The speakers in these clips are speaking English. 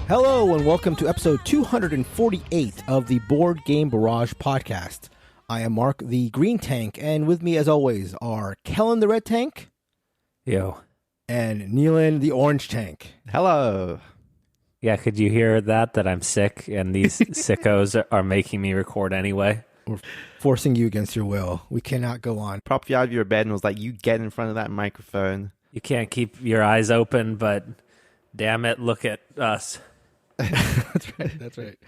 Hello and welcome to episode 248 of the Board Game Barrage podcast. I am Mark, the green tank, and with me as always are Kellen, the red tank. Yo. And Neelan, the orange tank. Hello. Yeah, could you hear that I'm sick and these sickos are making me record anyway? We're forcing you against your will. We cannot go on. Propped you out of your bed and was like, you get in front of that microphone. You can't keep your eyes open, but damn it, look at us. That's right.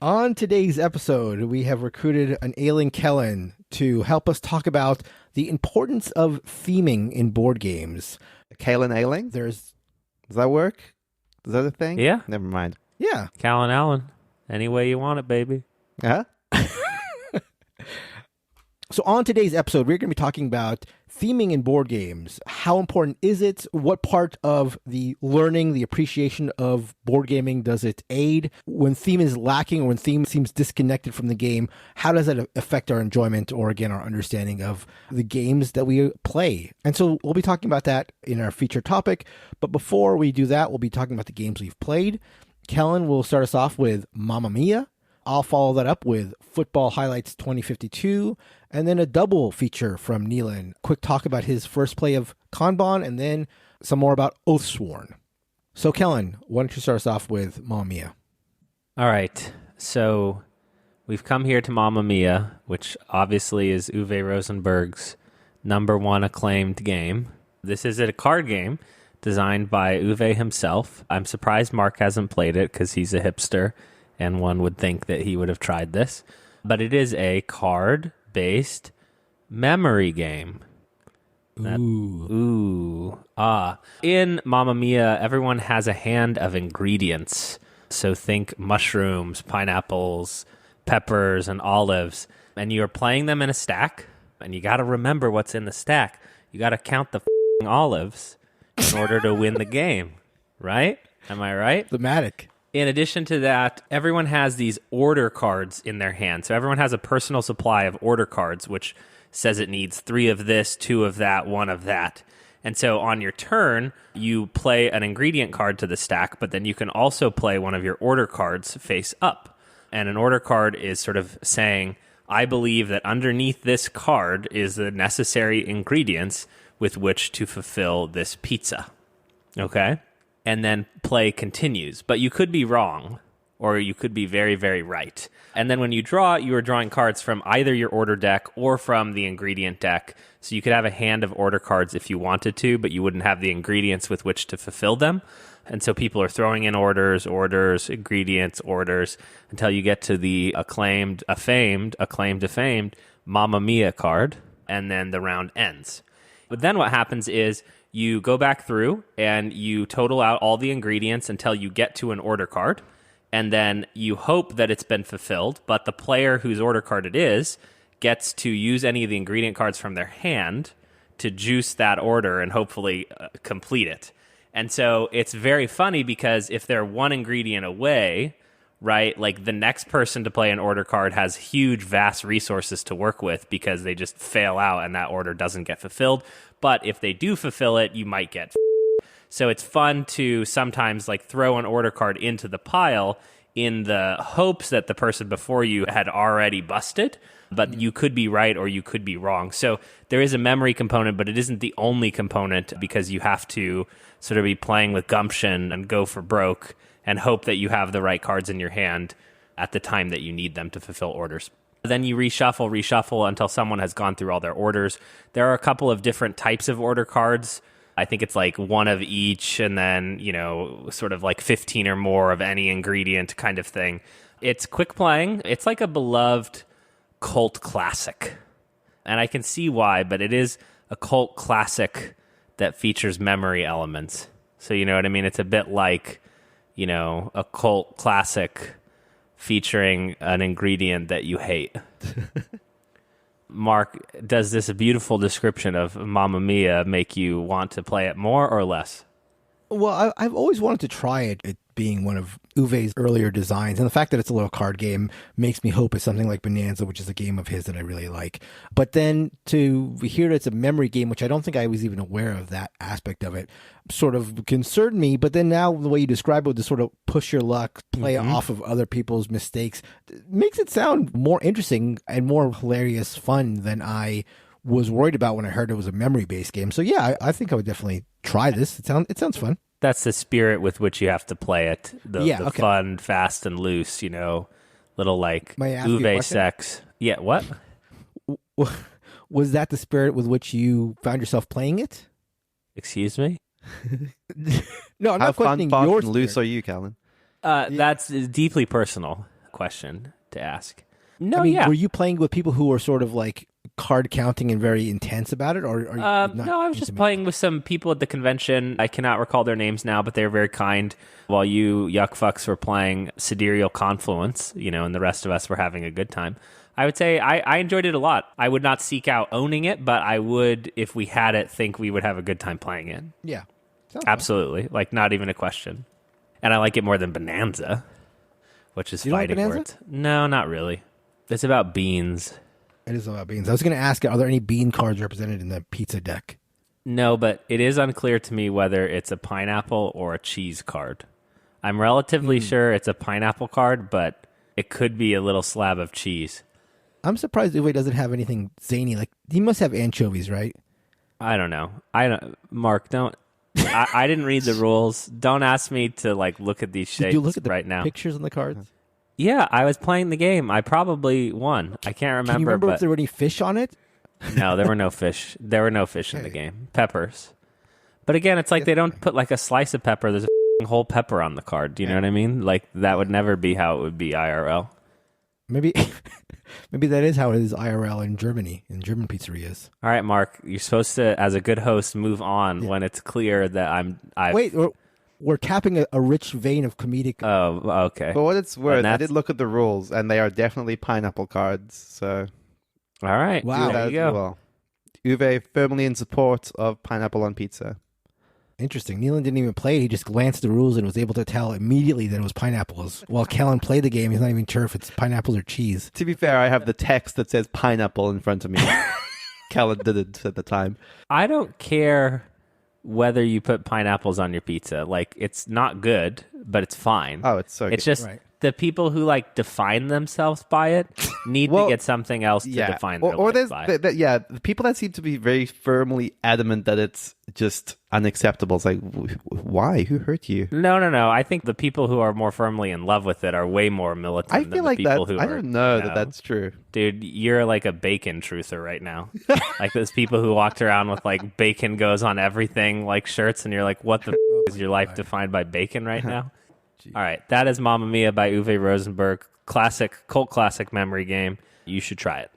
On today's episode, we have recruited an ailing Kellen to help us talk about the importance of theming in board games. Kalen Ailing? Does that work? Is that a thing? Yeah. Never mind. Yeah. Callan Allen. Any way you want it, baby. Huh? So on today's episode, we're going to be talking about theming in board games. How important is it? What part of the learning, the appreciation of board gaming does it aid? When theme is lacking or when theme seems disconnected from the game, how does that affect our enjoyment or, again, our understanding of the games that we play? And so we'll be talking about that in our featured topic. But before we do that, we'll be talking about the games we've played. Kellen will start us off with Mamma Mia. I'll follow that up with Football Highlights 2052, and then a double feature from Neelan. Quick talk about his first play of Kanban, and then some more about Oathsworn. So, Kellen, why don't you start us off with Mamma Mia? All right. So we've come here to Mamma Mia, which obviously is Uwe Rosenberg's #1 acclaimed game. This is a card game designed by Uwe himself. I'm surprised Mark hasn't played it because he's a hipster, and one would think that he would have tried this. But it is a card-based memory game. In Mamma Mia, everyone has a hand of ingredients. So think mushrooms, pineapples, peppers, and olives. And you're playing them in a stack, and you got to remember what's in the stack. You got to count the olives in order to win the game, right? Am I right? Thematic. In addition to that, everyone has these order cards in their hand. So everyone has a personal supply of order cards, which says it needs 3 of this, 2 of that, 1 of that. And so on your turn, you play an ingredient card to the stack, but then you can also play one of your order cards face up. And an order card is sort of saying, I believe that underneath this card is the necessary ingredients with which to fulfill this pizza. Okay? And then play continues. But you could be wrong, or you could be very, very right. And then when you draw, you are drawing cards from either your order deck or from the ingredient deck. So you could have a hand of order cards if you wanted to, but you wouldn't have the ingredients with which to fulfill them. And so people are throwing in orders, ingredients, orders, until you get to the acclaimed, defamed Mamma Mia card, and then the round ends. But then what happens is you go back through and you total out all the ingredients until you get to an order card, and then you hope that it's been fulfilled, but the player whose order card it is gets to use any of the ingredient cards from their hand to juice that order and hopefully complete it. And so it's very funny because if they're one ingredient away, right, like the next person to play an order card has huge, vast resources to work with because they just fail out and that order doesn't get fulfilled. But if they do fulfill it, you might get So it's fun to sometimes like throw an order card into the pile in the hopes that the person before you had already busted, but you could be right or you could be wrong. So there is a memory component, but it isn't the only component because you have to sort of be playing with gumption and go for broke and hope that you have the right cards in your hand at the time that you need them to fulfill orders. Then you reshuffle until someone has gone through all their orders. There are a couple of different types of order cards. I think it's like 1 of each and then, sort of like 15 or more of any ingredient kind of thing. It's quick playing. It's like a beloved cult classic. And I can see why, but it is a cult classic that features memory elements. So you know what I mean? It's a bit like, a cult classic featuring an ingredient that you hate. Mark, does this beautiful description of Mamma Mia make you want to play it more or less? Well, I've always wanted to try it. It being one of Uwe's earlier designs. And the fact that it's a little card game makes me hope it's something like Bonanza, which is a game of his that I really like. But then to hear that it's a memory game, which I don't think I was even aware of that aspect of it, sort of concerned me. But then now the way you describe it, to sort of push your luck, play off of other people's mistakes, makes it sound more interesting and more hilarious fun than I was worried about when I heard it was a memory-based game. So yeah, I think I would definitely try this. It sounds fun. That's the spirit with which you have to play it. The fun, fast, and loose, little like Uwe sex. Yeah, what? Was that the spirit with which you found yourself playing it? Excuse me? No, I'm not questioning fast, your and loose are you, Callan? That's a deeply personal question to ask. No, were you playing with people who were sort of like card counting and very intense about it, or are you no, I was just playing with some people at the convention. I cannot recall their names now, but they were very kind. While you yuck fucks were playing Sidereal Confluence, and the rest of us were having a good time. I would say I enjoyed it a lot. I would not seek out owning it, but I would, if we had it, think we would have a good time playing it. Yeah, absolutely. Fun. Like, not even a question. And I like it more than Bonanza, which is fighting words. No, not really. It's about beans. It is about beans. I was going to ask, are there any bean cards represented in the pizza deck? No, but it is unclear to me whether it's a pineapple or a cheese card. I'm relatively sure it's a pineapple card, but it could be a little slab of cheese. I'm surprised Uwe doesn't have anything zany. Like, he must have anchovies, right? I don't know. Mark, don't. I didn't read the rules. Don't ask me to look at these shapes right now. Did you look at the pictures on the cards? Yeah, I was playing the game. I probably won. I can't remember. Can you remember if there were any fish on it? No, there were no fish. There were no fish in the game. Peppers. But again, it's like they don't put a slice of pepper. There's a whole pepper on the card. Do you know what I mean? Like, that would never be how it would be IRL. Maybe that is how it is IRL in Germany, in German pizzerias. All right, Mark, you're supposed to, as a good host, move on when it's clear that Wait, we're tapping a rich vein of comedic. Oh, okay. For what it's worth, I did look at the rules, and they are definitely pineapple cards. So, all right, wow, there you go. Well, Uwe firmly in support of pineapple on pizza. Interesting. Nealon didn't even play it. He just glanced at the rules and was able to tell immediately that it was pineapples. While Kellen played the game, he's not even sure if it's pineapples or cheese. To be fair, I have the text that says pineapple in front of me. Kellen didn't at the time. I don't care whether you put pineapples on your pizza. It's not good, but it's fine. Oh, it's so good. It's just the people who define themselves by it need to get something else to define their life by. The people that seem to be very firmly adamant that it's just unacceptable. It's like, why? Who hurt you? No. I think the people who are more firmly in love with it are way more militant I than feel the like people that. who I don't know that that's true. Dude, you're like a bacon truther right now. Like those people who walked around with bacon goes on everything shirts, and you're like, what the is your life defined by bacon right now? All right, that is Mamma Mia by Uwe Rosenberg. Cult classic memory game. You should try it.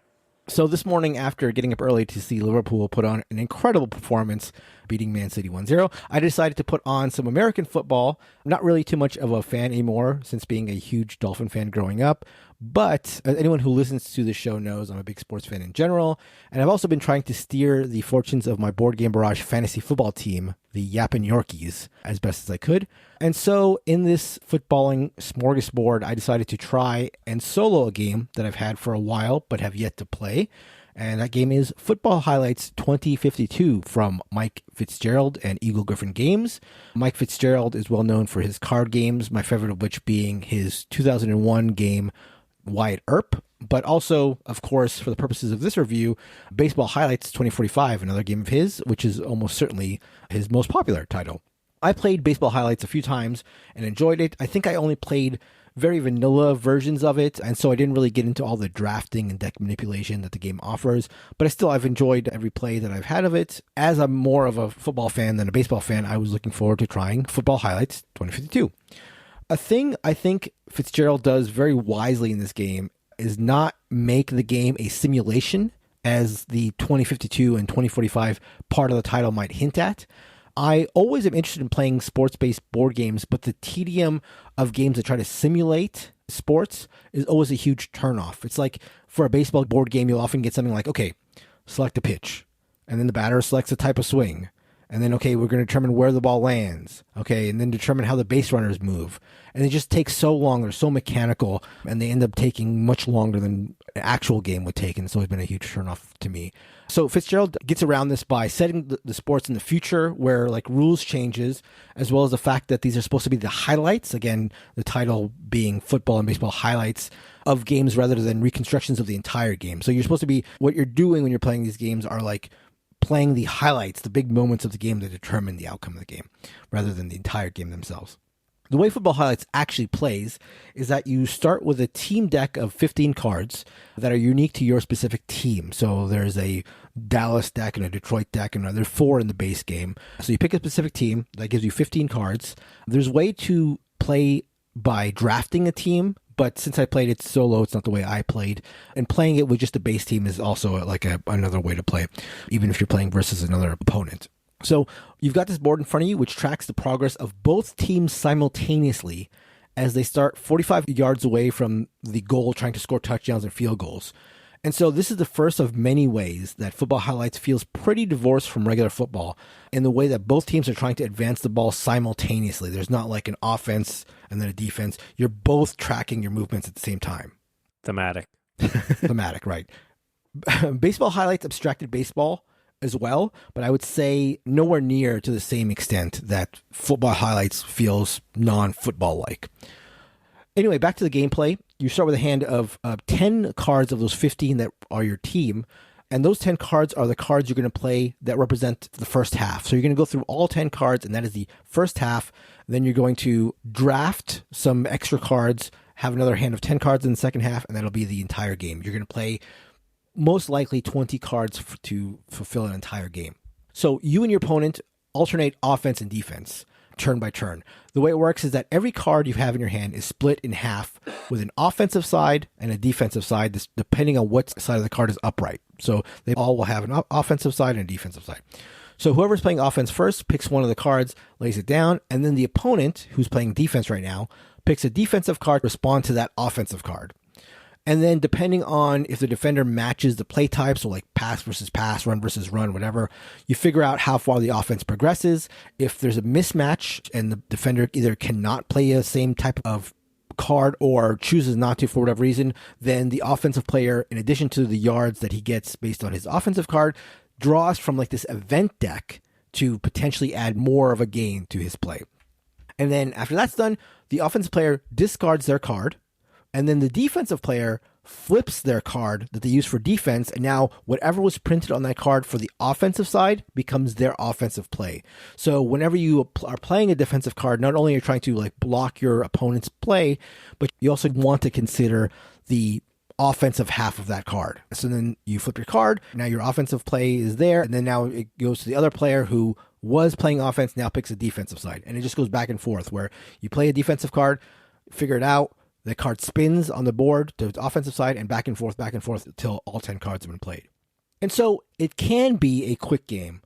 So this morning, after getting up early to see Liverpool put on an incredible performance, beating Man City 1-0, I decided to put on some American football. I'm not really too much of a fan anymore, since being a huge Dolphin fan growing up. But anyone who listens to the show knows I'm a big sports fan in general. And I've also been trying to steer the fortunes of my Board Game Barrage fantasy football team, the Yappin' Yorkies, as best as I could. And so in this footballing smorgasbord, I decided to try and solo a game that I've had for a while, but have yet to play. And that game is Football Highlights 2052 from Mike Fitzgerald and Eagle Griffin Games. Mike Fitzgerald is well known for his card games, my favorite of which being his 2001 game, Wyatt Earp, but also, of course, for the purposes of this review, Baseball Highlights 2045, another game of his, which is almost certainly his most popular title. I played Baseball Highlights a few times and enjoyed it. I think I only played very vanilla versions of it, and so I didn't really get into all the drafting and deck manipulation that the game offers, but I've enjoyed every play that I've had of it. As I'm more of a football fan than a baseball fan, I was looking forward to trying Football Highlights 2052. A thing I think Fitzgerald does very wisely in this game is not make the game a simulation, as the 2052 and 2045 part of the title might hint at. I always am interested in playing sports-based board games, but the tedium of games that try to simulate sports is always a huge turnoff. It's like for a baseball board game, you'll often get something like, okay, select a pitch, and then the batter selects a type of swing, And then, okay, we're going to determine where the ball lands. Okay, and then determine how the base runners move. And it just takes so long. They're so mechanical, and they end up taking much longer than an actual game would take. And it's always been a huge turnoff to me. So Fitzgerald gets around this by setting the sports in the future where like rules changes, as well as the fact that these are supposed to be the highlights. Again, the title being football and baseball highlights of games rather than reconstructions of the entire game. So you're supposed to be, what you're doing when you're playing these games are like playing the highlights, the big moments of the game that determine the outcome of the game, rather than the entire game themselves. The way Football Highlights actually plays is that you start with a team deck of 15 cards that are unique to your specific team. So there's a Dallas deck and a Detroit deck, and there's 4 in the base game. So you pick a specific team that gives you 15 cards. There's a way to play by drafting a team, but since I played it solo, it's not the way I played. And playing it with just the base team is also like another way to play, even if you're playing versus another opponent. So you've got this board in front of you, which tracks the progress of both teams simultaneously as they start 45 yards away from the goal, trying to score touchdowns and field goals. And so this is the first of many ways that Football Highlights feels pretty divorced from regular football in the way that both teams are trying to advance the ball simultaneously. There's not like an offense and then a defense. You're both tracking your movements at the same time. Thematic. Thematic, right. Baseball Highlights abstracted baseball as well, but I would say nowhere near to the same extent that Football Highlights feels non-football like. Anyway, back to the gameplay. You start with a hand of 10 cards of those 15 that are your team, and those 10 cards are the cards you're going to play that represent the first half. So you're going to go through all 10 cards, and that is the first half. Then you're going to draft some extra cards, have another hand of 10 cards in the second half, and that'll be the entire game. You're going to play most likely 20 cards to fulfill an entire game. So you and your opponent alternate offense and defense, turn by turn. The way it works is that every card you have in your hand is split in half with an offensive side and a defensive side, depending on what side of the card is upright. So they all will have an offensive side and a defensive side. So whoever's playing offense first picks one of the cards, lays it down, and then the opponent, who's playing defense right now, picks a defensive card to respond to that offensive card. And then depending on if the defender matches the play types, so like pass versus pass, run versus run, whatever, you figure out how far the offense progresses. If there's a mismatch and the defender either cannot play the same type of card or chooses not to for whatever reason, then the offensive player, in addition to the yards that he gets based on his offensive card, draws from like this event deck to potentially add more of a gain to his play. And then after that's done, the offensive player discards their card, and then the defensive player flips their card that they use for defense, and now whatever was printed on that card for the offensive side becomes their offensive play. So whenever you are playing a defensive card, not only are you trying to like block your opponent's play, but you also want to consider the offensive half of that card. So then you flip your card, now your offensive play is there, and then now it goes to the other player who was playing offense, now picks a defensive side. And it just goes back and forth where you play a defensive card, figure it out, the card spins on the board to the offensive side and back and forth until all 10 cards have been played. And so it can be a quick game.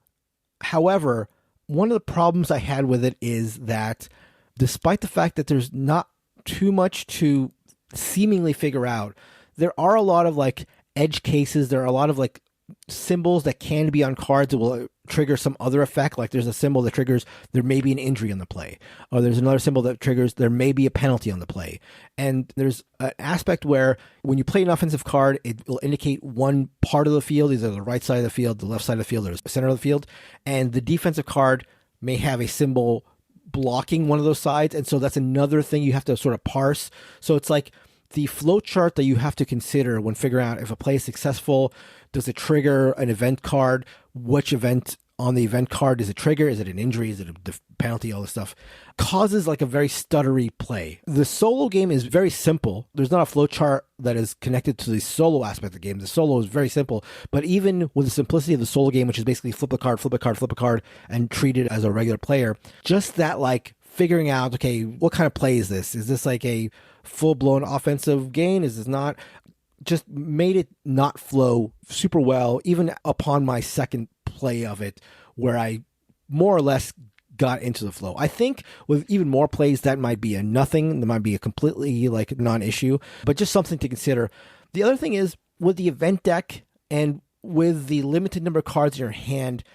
However, one of the problems I had with it is that despite the fact that there's not too much to seemingly figure out, there are a lot of like edge cases. There are a lot of like symbols that can be on cards that will trigger some other effect. Like there's a symbol that triggers there may be an injury on the play, or there's another symbol that triggers there may be a penalty on the play. And there's an aspect where when you play an offensive card, it will indicate one part of the field, either the right side of the field, the left side of the field, or the center of the field. And the defensive card may have a symbol blocking one of those sides. And so that's another thing you have to sort of parse. So it's like the flow chart that you have to consider when figuring out if a play is successful. Does it trigger an event card? Which event on the event card is it trigger? Is it an injury? Is it a penalty? All this stuff causes like a very stuttery play. The solo game is very simple. There's not a flow chart that is connected to the solo aspect of the game. The solo is very simple, but even with the simplicity of the solo game, which is basically flip a card, flip a card, flip a card, and treat it as a regular player, just that like figuring out, okay, what kind of play is this? Is this like a full-blown offensive gain? Is this not? Just made it not flow super well, even upon my second play of it, where I more or less got into the flow. I think with even more plays, that might be a nothing. That might be a completely like non-issue, but just something to consider. The other thing is with the event deck and with the limited number of cards in your hand,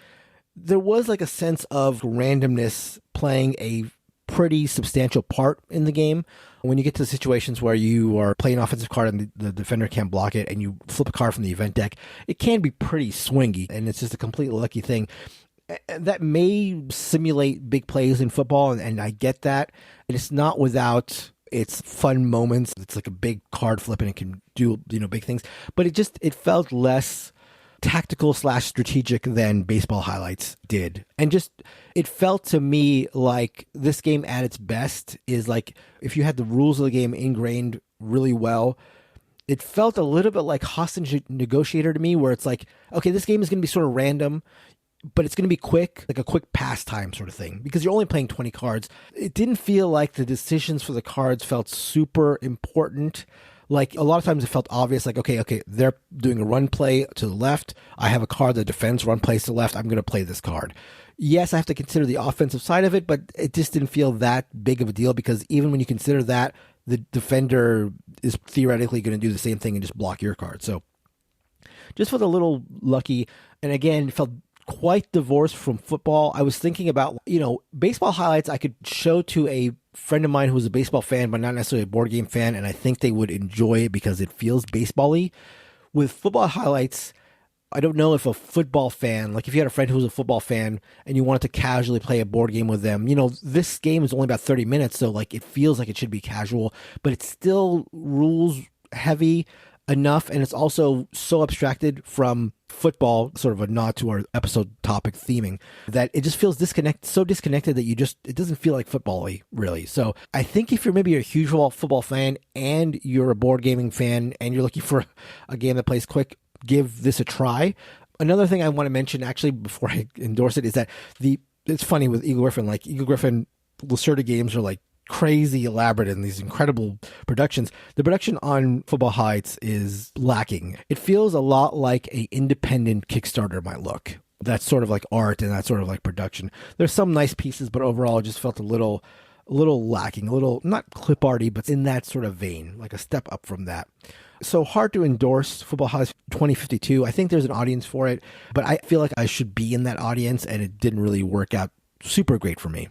there was like a sense of randomness playing a pretty substantial part in the game. When you get to the situations where you are playing an offensive card and the defender can't block it and you flip a card from the event deck, it can be pretty swingy, and it's just a completely lucky thing. That may simulate big plays in football, and I get that. And it's not without its fun moments. It's like a big card flip and it can do, big things. But it felt less tactical / strategic than baseball highlights did. And it felt to me like this game at its best is like if you had the rules of the game ingrained really well. It felt a little bit like Hostage Negotiator to me, where it's like, okay, this game is going to be sort of random, but it's going to be quick, like a quick pastime sort of thing, because you're only playing 20 cards. It didn't feel like the decisions for the cards felt super important. Like a lot of times it felt obvious, like, okay, they're doing a run play to the left. I have a card that defends run plays to the left. I'm going to play this card. Yes, I have to consider the offensive side of it, but it just didn't feel that big of a deal, because even when you consider that, the defender is theoretically going to do the same thing and just block your card. So just felt a little lucky. And again, it felt quite divorced from football. I was thinking about, baseball highlights I could show to a friend of mine who's a baseball fan, but not necessarily a board game fan, and I think they would enjoy it because it feels baseball-y. With football highlights, I don't know if a football fan, like if you had a friend who was a football fan and you wanted to casually play a board game with them, this game is only about 30 minutes, so like it feels like it should be casual, but it's still rules heavy enough, and it's also so abstracted from football, sort of a nod to our episode topic theming, that it just feels so disconnected that it doesn't feel like football-y, really. So I think if you're maybe a huge football fan and you're a board gaming fan and you're looking for a game that plays quick, give this a try. Another thing I want to mention, actually, before I endorse it, is that it's funny with Eagle Gryphon, like Eagle Gryphon Lacerda games are like crazy elaborate in these incredible productions. The production on Football Heights is lacking. It feels a lot like a independent Kickstarter might look. That's sort of like art and that sort of like production. There's some nice pieces, but overall it just felt a little lacking, a little not clip arty, but in that sort of vein, like a step up from that. So hard to endorse Football Heights 2052. I think there's an audience for it, but I feel like I should be in that audience, and it didn't really work out super great for me.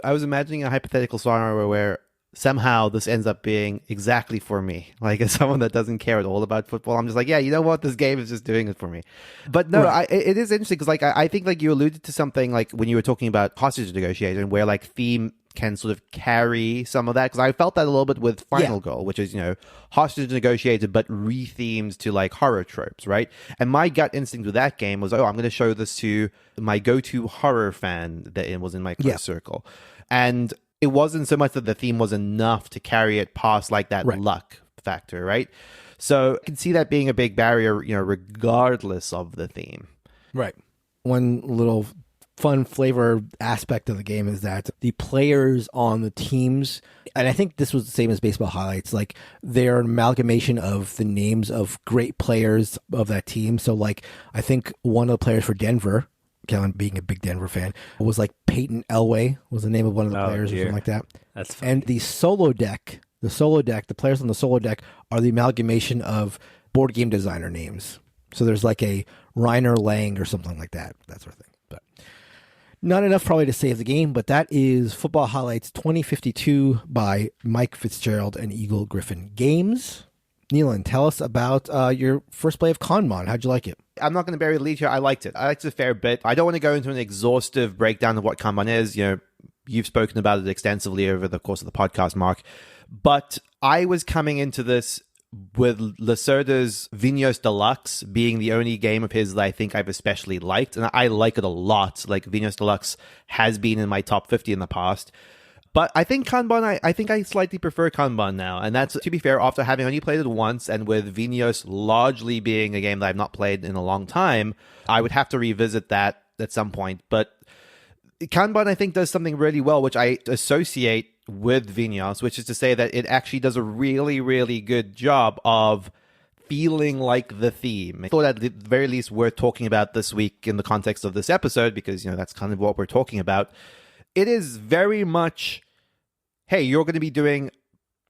I was imagining a hypothetical scenario where somehow this ends up being exactly for me. Like, as someone that doesn't care at all about football, I'm just like, yeah, you know what? This game is just doing it for me. But no, right. It is interesting because, like, I think, like, you alluded to something, like, when you were talking about hostage negotiation, where, like, theme can sort of carry some of that, because I felt that a little bit with Final Goal, which is, hostage negotiated but rethemed to like horror tropes, right? And my gut instinct with that game was, I'm going to show this to my go-to horror fan that it was in my close circle. And it wasn't so much that the theme was enough to carry it past like that luck factor, right? So I can see that being a big barrier, regardless of the theme. Right. One little fun flavor aspect of the game is that the players on the teams, and I think this was the same as Baseball Highlights, like they're an amalgamation of the names of great players of that team. So like I think one of the players for Denver, Kellen being a big Denver fan, was like Peyton Elway was the name of one of the players or something like that. That's funny. And the players on the solo deck are the amalgamation of board game designer names. So there's like a Reiner Lang or something like that sort of thing. But not enough probably to save the game, but that is Football Highlights 2052 by Mike Fitzgerald and Eagle Gryphon Games. Neelan, tell us about your first play of Kanban. How'd you like it? I'm not going to bury the lead here. I liked it. I liked it a fair bit. I don't want to go into an exhaustive breakdown of what Kanban is. You've spoken about it extensively over the course of the podcast, Mark. But I was coming into this with Lacerda's Vinhos Deluxe being the only game of his that I think I've especially liked. And I like it a lot. Like, Vinhos Deluxe has been in my top 50 in the past. But I think Kanban, I think I slightly prefer Kanban now. And that's, to be fair, after having only played it once, and with Vinhos largely being a game that I've not played in a long time, I would have to revisit that at some point. But Kanban, I think, does something really well, which I associate with Vinhos, which is to say that it actually does a really, really good job of feeling like the theme. I thought at the very least worth talking about this week in the context of this episode, because, that's kind of what we're talking about. It is very much, hey, you're going to be doing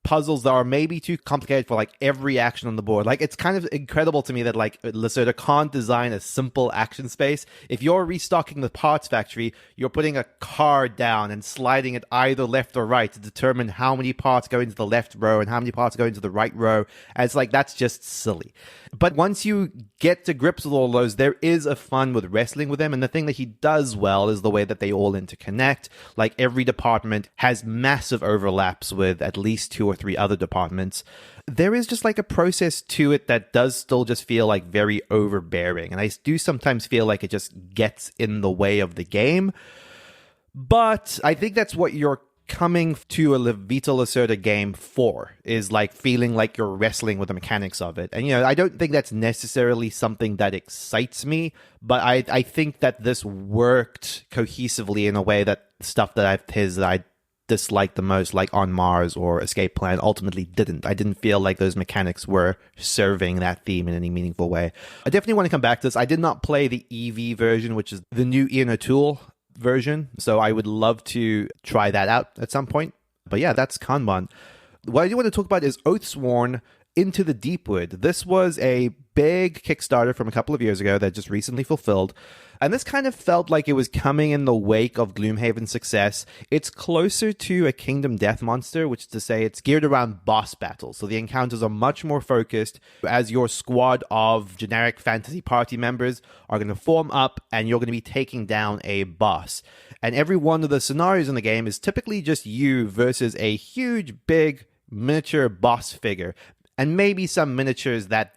puzzles that are maybe too complicated for like every action on the board. Like, it's kind of incredible to me that like Lacerda can't design a simple action space. If you're restocking the parts factory, you're putting a card down and sliding it either left or right to determine how many parts go into the left row and how many parts go into the right row. And it's like, that's just silly. But once you get to grips with all those, there is a fun with wrestling with them. And the thing that he does well is the way that they all interconnect. Like, every department has massive overlaps with at least 2 or 3 other departments. There is just like a process to it that does still just feel like very overbearing. And I do sometimes feel like it just gets in the way of the game. But I think that's what you're coming to a Vita Lacerda game for, is like feeling like you're wrestling with the mechanics of it. And, you know, I don't think that's necessarily something that excites me, but I think that this worked cohesively in a way that stuff that I disliked the most, like On Mars or Escape Plan, ultimately didn't. I didn't feel like those mechanics were serving that theme in any meaningful way. I definitely want to come back to this. I did not play the EV version, which is the new Ian O'Toole version, so I would love to try that out at some point. But yeah, that's Kanban. What I do want to talk about is Oathsworn Into the Deepwood. This was a big Kickstarter from a couple of years ago that just recently fulfilled. And this kind of felt like it was coming in the wake of Gloomhaven's success. It's closer to a Kingdom Death Monster, which is to say it's geared around boss battles. So the encounters are much more focused as your squad of generic fantasy party members are going to form up and you're going to be taking down a boss. And every one of the scenarios in the game is typically just you versus a huge, big, miniature boss figure. And maybe some miniatures that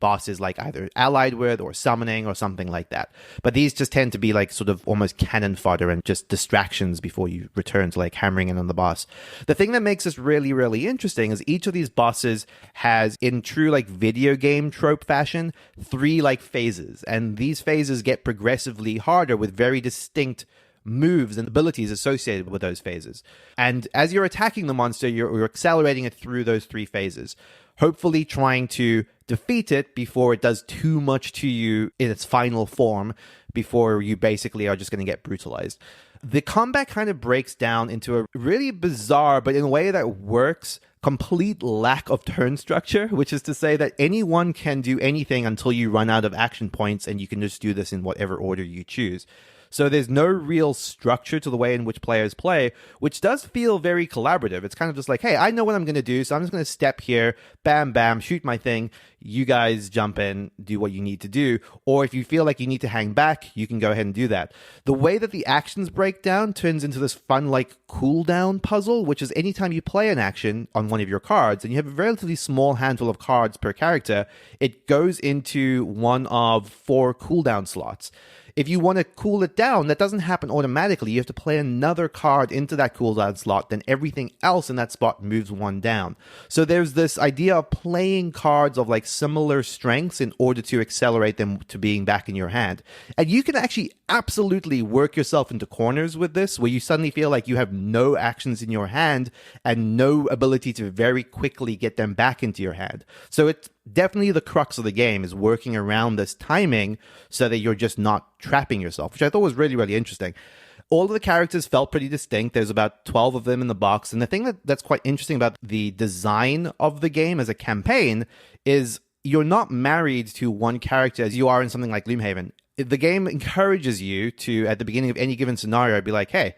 boss is like either allied with or summoning or something like that. But these just tend to be like sort of almost cannon fodder and just distractions before you return to like hammering in on the boss. The thing that makes this really, really interesting is each of these bosses has, in true like video game trope fashion, 3 like phases. And these phases get progressively harder with very distinct moves and abilities associated with those phases. And as you're attacking the monster, you're accelerating it through those 3 phases, hopefully trying to defeat it before it does too much to you in its final form, before you basically are just going to get brutalized. The combat kind of breaks down into a really bizarre, but in a way that works, complete lack of turn structure, which is to say that anyone can do anything until you run out of action points, and you can just do this in whatever order you choose. So there's no real structure to the way in which players play, which does feel very collaborative. It's kind of just like, hey, I know what I'm going to do, so I'm just going to step here, bam, bam, shoot my thing. You guys jump in, do what you need to do. Or if you feel like you need to hang back, you can go ahead and do that. The way that the actions break down turns into this fun, like, cooldown puzzle, which is anytime you play an action on one of your cards, and you have a relatively small handful of cards per character, it goes into one of 4 cooldown slots. If you want to cool it down, that doesn't happen automatically. You have to play another card into that cooldown slot, then everything else in that spot moves 1 down. So there's this idea of playing cards of like similar strengths in order to accelerate them to being back in your hand. And you can actually absolutely work yourself into corners with this, where you suddenly feel like you have no actions in your hand and no ability to very quickly get them back into your hand. So it's definitely the crux of the game, is working around this timing so that you're just not trapping yourself, which I thought was really, really interesting. All of the characters felt pretty distinct. There's about 12 of them in the box. And the thing that's quite interesting about the design of the game as a campaign is you're not married to one character as you are in something like Gloomhaven. The game encourages you to, at the beginning of any given scenario, be like, hey,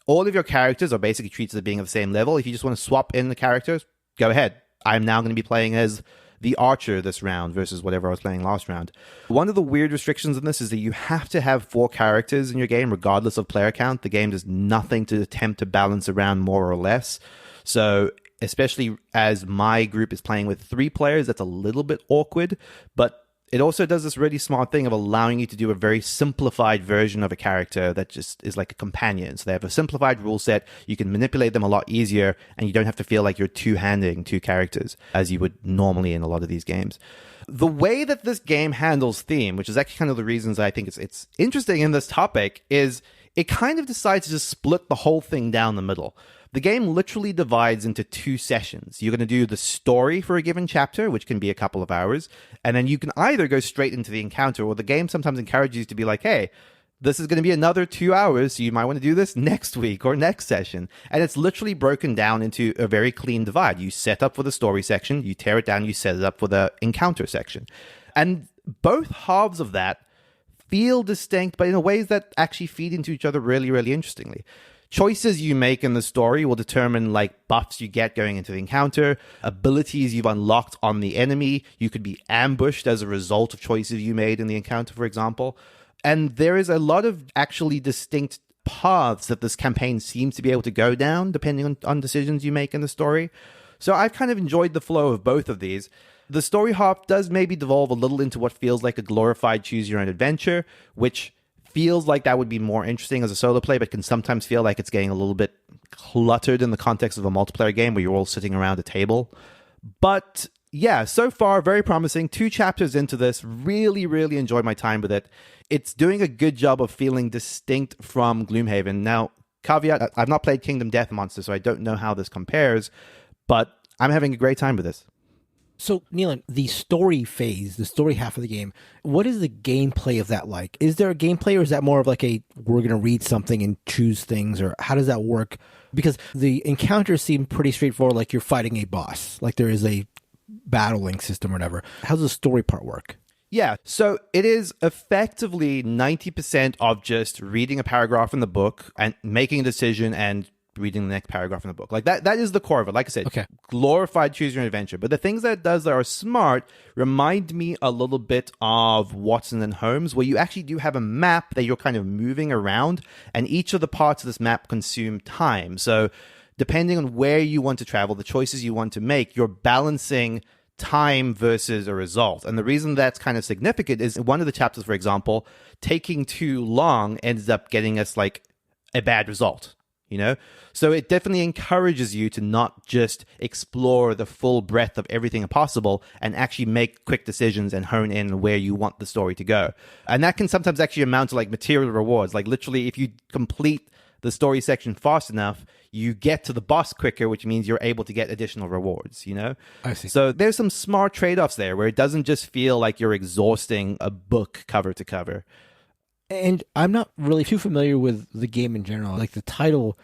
all of your characters are basically treated as being of the same level. If you just want to swap in the characters, go ahead. I'm now going to be playing as the archer this round versus whatever I was playing last round. One of the weird restrictions in this is that you have to have 4 characters in your game, regardless of player count. The game does nothing to attempt to balance around more or less. So especially as my group is playing with 3 players, that's a little bit awkward, but it also does this really smart thing of allowing you to do a very simplified version of a character that just is like a companion. So they have a simplified rule set. You can manipulate them a lot easier, and you don't have to feel like you're two-handing 2 characters as you would normally in a lot of these games. The way that this game handles theme, which is actually kind of the reasons I think it's interesting in this topic, is it kind of decides to just split the whole thing down the middle. The game literally divides into 2 sessions. You're going to do the story for a given chapter, which can be a couple of hours, and then you can either go straight into the encounter, or the game sometimes encourages you to be like, hey, this is going to be another 2 hours, so you might want to do this next week or next session. And it's literally broken down into a very clean divide. You set up for the story section, you tear it down, you set it up for the encounter section. And both halves of that feel distinct, but in ways that actually feed into each other really, really interestingly. Choices you make in the story will determine like buffs you get going into the encounter, abilities you've unlocked on the enemy. You could be ambushed as a result of choices you made in the encounter, for example. And there is a lot of actually distinct paths that this campaign seems to be able to go down depending on decisions you make in the story. So I've kind of enjoyed the flow of both of these. The story hop does maybe devolve a little into what feels like a glorified choose your own adventure, which feels like that would be more interesting as a solo play, but can sometimes feel like it's getting a little bit cluttered in the context of a multiplayer game where you're all sitting around a table. But yeah, so far, very promising. 2 chapters into this, really, really enjoyed my time with it. It's doing a good job of feeling distinct from Gloomhaven. Now, caveat, I've not played Kingdom Death Monster, so I don't know how this compares, but I'm having a great time with this. So, Neelan, the story phase, the story half of the game, what is the gameplay of that like? Is there a gameplay, or is that more of like we're going to read something and choose things, or how does that work? Because the encounters seem pretty straightforward, like you're fighting a boss, like there is a battling system or whatever. How does the story part work? Yeah, so it is effectively 90% of just reading a paragraph in the book and making a decision and reading the next paragraph in the book. Like that is the core of it. Like I said, okay. Glorified choose your own adventure. But the things that it does that are smart remind me a little bit of Watson and Holmes, where you actually do have a map that you're kind of moving around, and each of the parts of this map consume time. So depending on where you want to travel, the choices you want to make, you're balancing time versus a result. And the reason that's kind of significant is one of the chapters, for example, taking too long ends up getting us like a bad result. You know, so it definitely encourages you to not just explore the full breadth of everything possible and actually make quick decisions and hone in where you want the story to go. And that can sometimes actually amount to like material rewards. Like literally, if you complete the story section fast enough, you get to the boss quicker, which means you're able to get additional rewards, you know? I see. So there's some smart trade-offs there where it doesn't just feel like you're exhausting a book cover to cover. And I'm not really too familiar with the game in general. Like the title,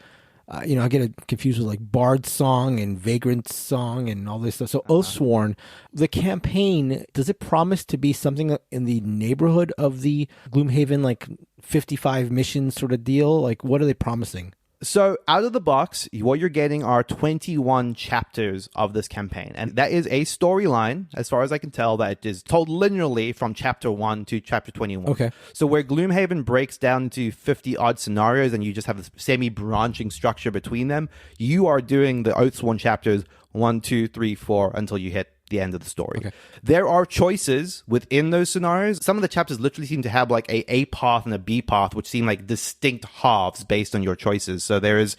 I get it confused with like Bard's Song and Vagrant's Song and all this stuff. So Oathsworn, the campaign, does it promise to be something in the neighborhood of the Gloomhaven, like 55 missions sort of deal? Like what are they promising? So out of the box, what you're getting are 21 chapters of this campaign. And that is a storyline, as far as I can tell, that is told linearly from chapter 1 to chapter 21. Okay. So where Gloomhaven breaks down into 50-odd scenarios and you just have a semi-branching structure between them, you are doing the Oathsworn chapters 1, 2, 3, 4 until you hit the end of the story. Okay. There are choices within those scenarios. Some of the chapters literally seem to have like a path and a B path, which seem like distinct halves based on your choices. So there is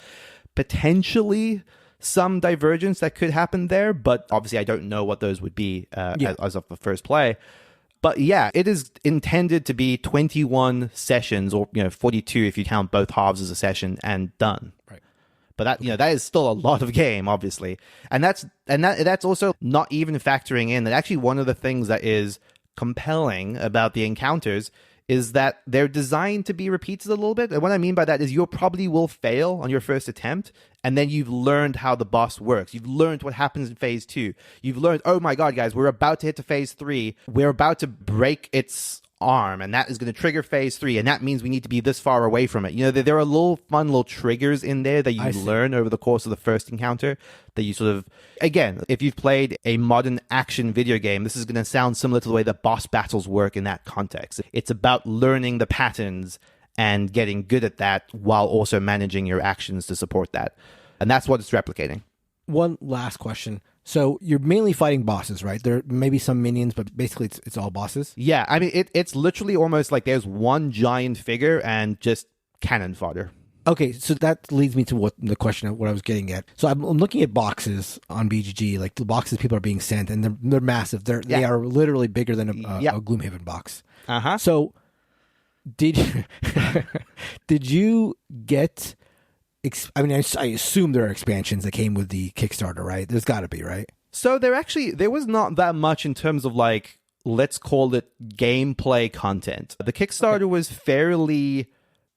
potentially some divergence that could happen there, but obviously I don't know what those would be as of the first play. But yeah, it is intended to be 21 sessions, or 42 if you count both halves as a session, and done. Right. But that is still a lot of game, obviously. And that's also not even factoring in that actually one of the things that is compelling about the encounters is that they're designed to be repeated a little bit. And what I mean by that is you probably will fail on your first attempt, and then you've learned how the boss works. You've learned what happens in phase 2. You've learned, oh my God, guys, we're about to hit to phase 3. We're about to break its arm, and that is going to trigger phase 3, and that means we need to be this far away from it. There are fun little triggers in there that you learn over the course of the first encounter that you sort of, again, if you've played a modern action video game, this is going to sound similar to the way that boss battles work in that context. It's about learning the patterns and getting good at that while also managing your actions to support that, and that's what it's replicating. One last question. So you're mainly fighting bosses, right? There may be some minions, but basically it's all bosses? Yeah, I mean, it's literally almost like there's one giant figure and just cannon fodder. Okay, so that leads me to what I was getting at. So I'm looking at boxes on BGG, like the boxes people are being sent, and they're massive. They are literally bigger than a Gloomhaven box. Uh-huh. So did you get... I assume there are expansions that came with the Kickstarter, right? There's got to be, right? So there was not that much in terms of like let's call it gameplay content. The Kickstarter was fairly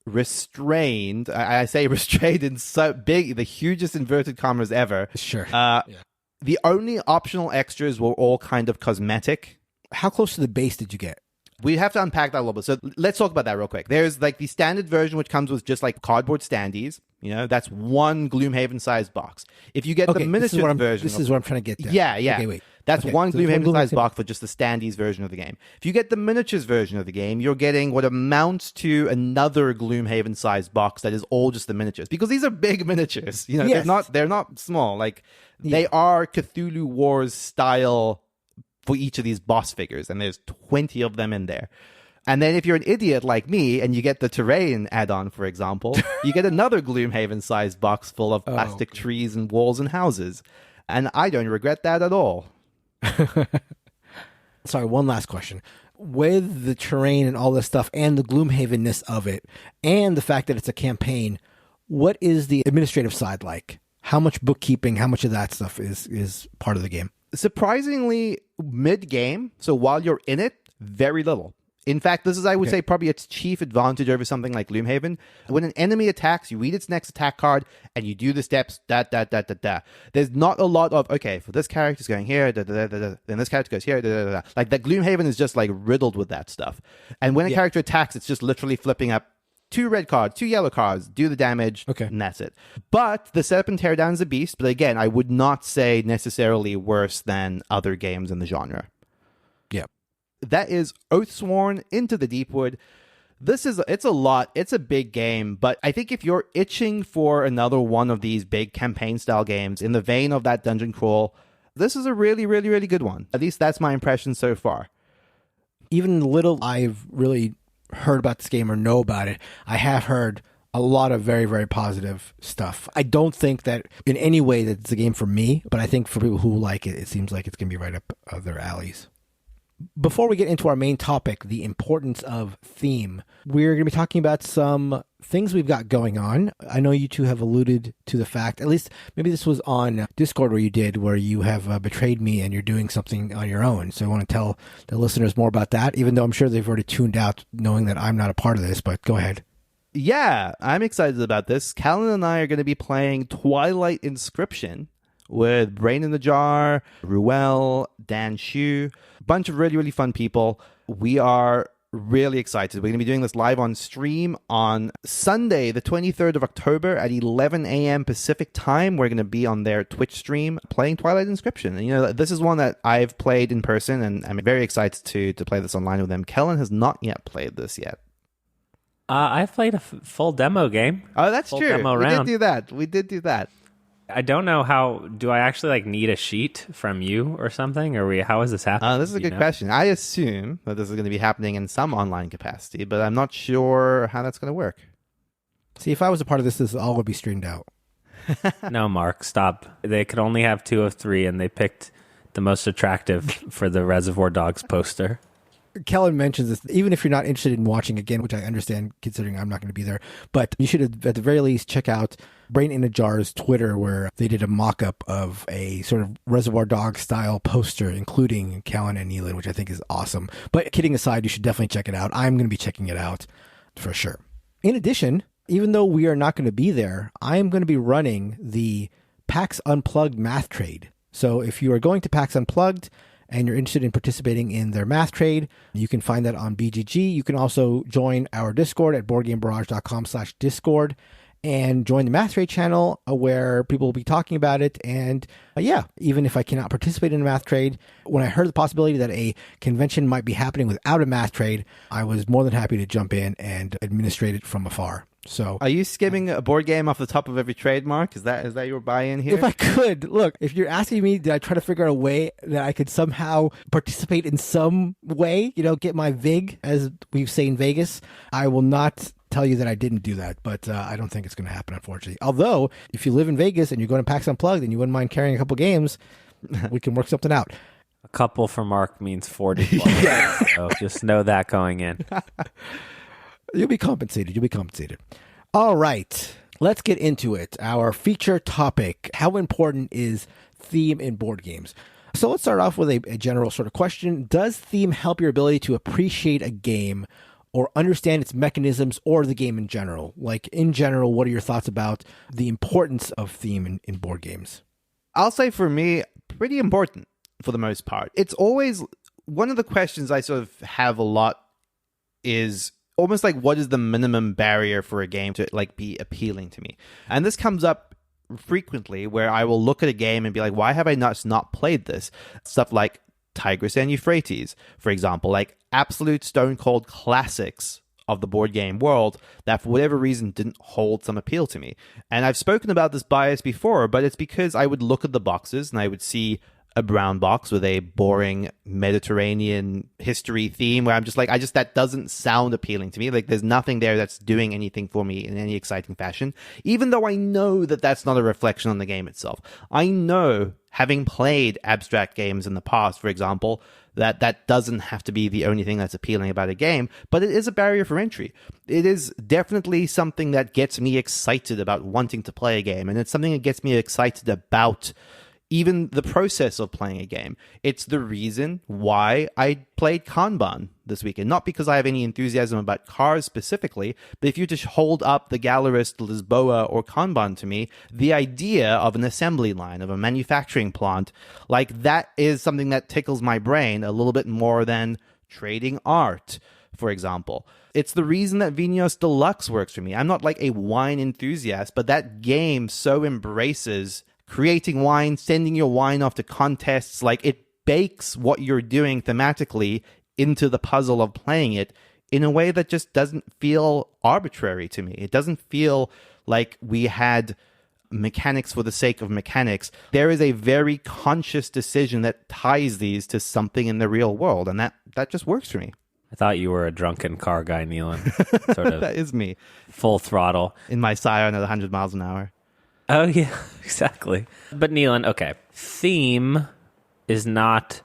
restrained. I say restrained in so big, the hugest inverted commas ever. Sure. The only optional extras were all kind of cosmetic. How close to the base did you get? We have to unpack that a little bit. So let's talk about that real quick. There's like the standard version, which comes with just like cardboard standees. That's one Gloomhaven sized box. If you get the miniature version, this is what I'm trying to get there. Yeah. Okay, wait. That's one Gloomhaven sized box for just the standees version of the game. If you get the miniatures version of the game, you're getting what amounts to another Gloomhaven sized box that is all just the miniatures, because these are big miniatures. Yes. They're not small. Like they are Cthulhu Wars style for each of these boss figures, and there's 20 of them in there. And then if you're an idiot like me and you get the terrain add-on, for example, you get another Gloomhaven-sized box full of plastic trees and walls and houses. And I don't regret that at all. Sorry, one last question. With the terrain and all this stuff and the Gloomhaven-ness of it and the fact that it's a campaign, what is the administrative side like? How much bookkeeping, how much of that stuff is part of the game? Surprisingly, mid-game, so while you're in it, very little. In fact, this is, I would say, probably its chief advantage over something like Gloomhaven. When an enemy attacks, you read its next attack card, and you do the steps, There's not a lot of, okay, for this character's going here, then this character goes here, Like, that Gloomhaven is just, like, riddled with that stuff. And when a character attacks, it's just literally flipping up 2 red cards, 2 yellow cards, do the damage, and that's it. But the setup and teardown is a beast, but again, I would not say necessarily worse than other games in the genre. Yeah. That is Oathsworn Into the Deepwood. It's a lot. It's a big game, but I think if you're itching for another one of these big campaign-style games in the vein of that dungeon crawl, this is a really, really, really good one. At least that's my impression so far. Even little I've really heard about this game or know about it, I have heard a lot of very, very positive stuff. I don't think that in any way that it's a game for me, but I think for people who like it, it seems like it's going to be right up their alleys. Before we get into our main topic, the importance of theme, we're going to be talking about some things we've got going on. I know you two have alluded to the fact, at least maybe this was on Discord where you have betrayed me and you're doing something on your own. So I want to tell the listeners more about that, even though I'm sure they've already tuned out knowing that I'm not a part of this, but go ahead. Yeah, I'm excited about this. Callan and I are going to be playing Twilight Inscription with Brain in the Jar, Ruel, Dan Shu, a bunch of really, really fun people. We are really excited. We're going to be doing this live on stream on Sunday, the 23rd of October at 11 a.m. Pacific time. We're going to be on their Twitch stream playing Twilight Inscription. And, this is one that I've played in person, and I'm very excited to play this online with them. Kellen has not yet played this yet. I've played a full demo game. Oh, that's full true. Demo We round. did do that. I don't know how. Do I actually need a sheet from you or something? How is this happening? This is a good question. I assume that this is going to be happening in some online capacity, but I'm not sure how that's going to work. See, if I was a part of this all would be streamed out. No, Mark, stop. They could only have 2 of 3, and they picked the most attractive for the Reservoir Dogs poster. Kellen mentions this, even if you're not interested in watching again, which I understand considering I'm not going to be there, but you should at the very least check out Brain in a Jar's Twitter, where they did a mock-up of a sort of Reservoir Dogs style poster, including Kellen and Neelan, which I think is awesome. But kidding aside, you should definitely check it out. I'm going to be checking it out for sure. In addition, even though we are not going to be there, I'm going to be running the PAX Unplugged math trade. So if you are going to PAX Unplugged and you're interested in participating in their math trade, you can find that on BGG. You can also join our Discord at boardgamebarrage.com/Discord and join the math trade channel where people will be talking about it. And even if I cannot participate in a math trade, when I heard the possibility that a convention might be happening without a math trade, I was more than happy to jump in and administrate it from afar. So, are you skimming a board game off the top of every trademark? Is that your buy-in here? If I could, look, if you're asking me, did I try to figure out a way that I could somehow participate in some way, get my VIG, as we say in Vegas, I will not tell you that I didn't do that, but I don't think it's going to happen, unfortunately. Although, if you live in Vegas and you're going to PAX Unplugged and you wouldn't mind carrying a couple games, we can work something out. A couple for Mark means 40 plus. Yes. So just know that going in. You'll be compensated. All right, let's get into it. Our feature topic: how important is theme in board games? So let's start off with a general sort of question. Does theme help your ability to appreciate a game or understand its mechanisms or the game in general? Like, in general, what are your thoughts about the importance of theme in board games? I'll say for me, pretty important for the most part. It's always one of the questions I sort of have a lot is almost like, what is the minimum barrier for a game to like be appealing to me? And this comes up frequently where I will look at a game and be like, why have I not played this? Stuff like Tigris and Euphrates, for example, like absolute stone cold classics of the board game world that for whatever reason didn't hold some appeal to me. And I've spoken about this bias before, but it's because I would look at the boxes and I would see a brown box with a boring Mediterranean history theme where I'm just like, that doesn't sound appealing to me. Like, there's nothing there that's doing anything for me in any exciting fashion, even though I know that that's not a reflection on the game itself. I know, having played abstract games in the past, for example, that doesn't have to be the only thing that's appealing about a game, but it is a barrier for entry. It is definitely something that gets me excited about wanting to play a game, and it's something that gets me excited about even the process of playing a game. It's the reason why I played Kanban this weekend. Not because I have any enthusiasm about cars specifically, but if you just hold up the Gallerist, Lisboa, or Kanban to me, the idea of an assembly line, of a manufacturing plant, like that is something that tickles my brain a little bit more than trading art, for example. It's the reason that Vinhos Deluxe works for me. I'm not like a wine enthusiast, but that game so embraces creating wine, sending your wine off to contests, like it bakes what you're doing thematically into the puzzle of playing it in a way that just doesn't feel arbitrary to me. It doesn't feel like we had mechanics for the sake of mechanics. There is a very conscious decision that ties these to something in the real world, and that just works for me. I thought you were a drunken car guy, Neelan. Sort of That is me. Full throttle. In my Scion at 100 miles an hour. Oh, yeah, exactly. But Neelan, okay. Theme is not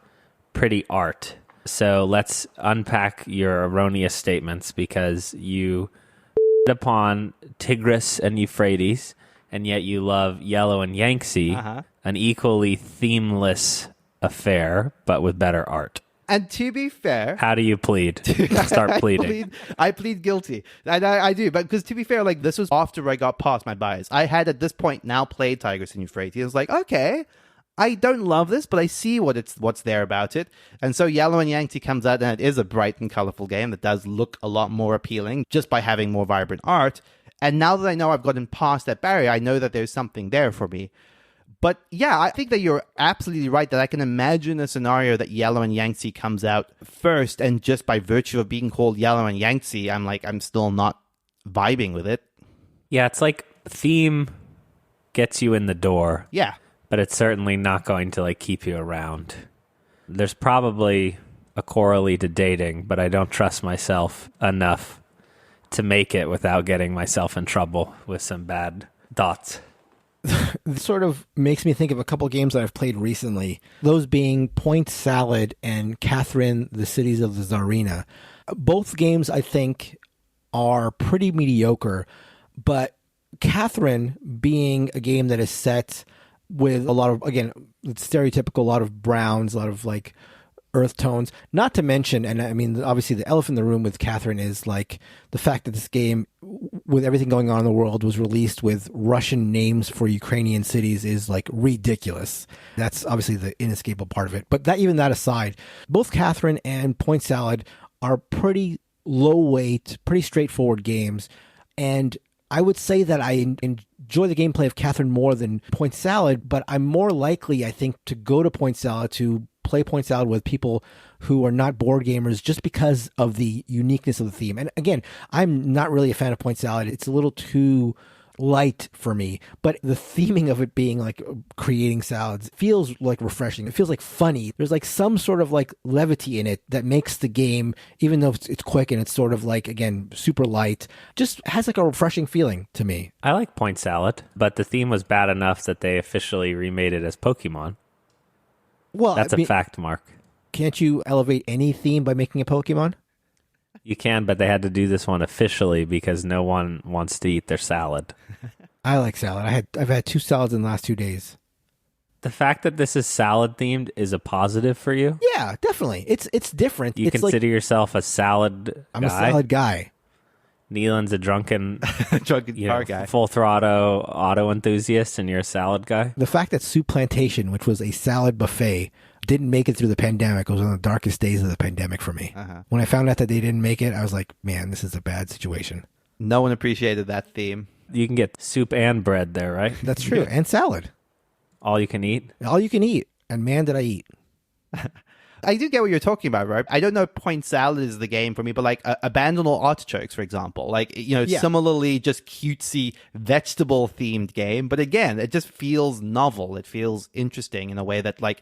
pretty art. So let's unpack your erroneous statements, because you upon Tigris and Euphrates, and yet you love Yellow and Yangtze, an equally themeless affair, but with better art. And to be fair, how do you plead? Start pleading. I plead guilty. And I do. But because to be fair, like, this was after I got past my bias. I had at this point now played Tigris and Euphrates. I was like, okay, I don't love this, but I see what's there about it. And so Yellow and Yangtze comes out, and it is a bright and colorful game that does look a lot more appealing just by having more vibrant art. And now that I know I've gotten past that barrier, I know that there's something there for me. But yeah, I think that you're absolutely right that I can imagine a scenario that Yellow and Yangtze comes out first, and just by virtue of being called Yellow and Yangtze, I'm still not vibing with it. Yeah, it's like theme gets you in the door. Yeah. But it's certainly not going to like keep you around. There's probably a corollary to dating, but I don't trust myself enough to make it without getting myself in trouble with some bad thoughts. This sort of makes me think of a couple games that I've played recently, those being Point Salad and Catherine, the Cities of the Tsarina. Both games, I think, are pretty mediocre, but Catherine being a game that is set with a lot of, again, it's stereotypical, a lot of browns, a lot of like earth tones, not to mention, and I mean, obviously the elephant in the room with Catherine is like the fact that this game, with everything going on in the world, was released with Russian names for Ukrainian cities is like ridiculous. That's obviously the inescapable part of it. But even that aside, both Catherine and Point Salad are pretty low weight, pretty straightforward games. And I would say that I enjoy the gameplay of Catherine more than Point Salad, but I'm more likely, I think, to go to Point Salad, to play Point Salad with people who are not board gamers, just because of the uniqueness of the theme. And again, I'm not really a fan of Point Salad. It's a little too light for me, but the theming of it being like creating salads feels like refreshing. It feels like funny. There's like some sort of like levity in it that makes the game, even though it's quick and it's sort of like, again, super light, just has like a refreshing feeling to me. I like Point Salad, but the theme was bad enough that they officially remade it as Pokemon. Well, that's a fact, Mark. Can't you elevate any theme by making a Pokemon? You can, but they had to do this one officially because no one wants to eat their salad. I like salad. I've had 2 salads in the last 2 days. The fact that this is salad themed is a positive for you. Yeah, definitely. It's different. You it's consider yourself a salad I'm guy? a salad guy. Neelan's a drunken car guy. full throttle auto enthusiast, and you're a salad guy. The fact that Soup Plantation, which was a salad buffet, didn't make it through the pandemic was one of the darkest days of the pandemic for me. When I found out that they didn't make it, I was like, man, this is a bad situation. No one appreciated that theme. You can get soup and bread there, right? That's true. And salad. All you can eat. All you can eat. And man, did I eat. I do get what you're talking about, right? I don't know if point salad is the game for me, but like Abandonal Artichokes, for example, like, similarly just cutesy vegetable themed game. But again, it just feels novel. It feels interesting in a way that like